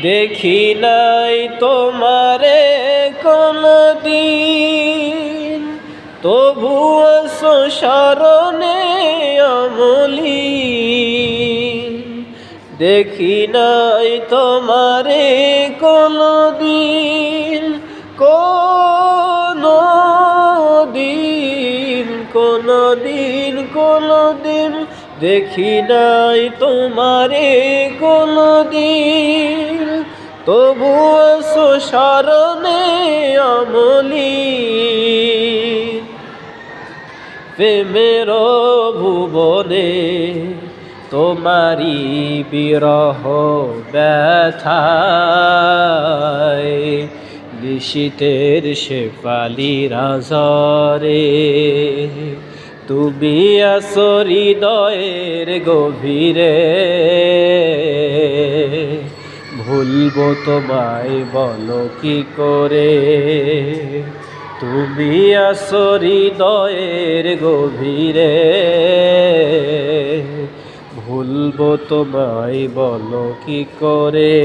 দেখি নাই তোমারে কোনদিন, তবুও স্মরণে অমলি। দেখি নাই তোমারে কোনদিন, কোনদিন দেখি নাই তোমারে কোনদিন, তবুও স্মরণে অমলি। প্রেমের ভুবনে তোমারি বিরহ ব্যথায়, নিশীতের শেফালি রাজরে তুমি আছো হৃদয়ের গভীরে। ভুলবো তোমায় বলো কি করে, তুমি আছো হৃদয়ের গভীরে। ভুলবো তোমায় বলো কি করে।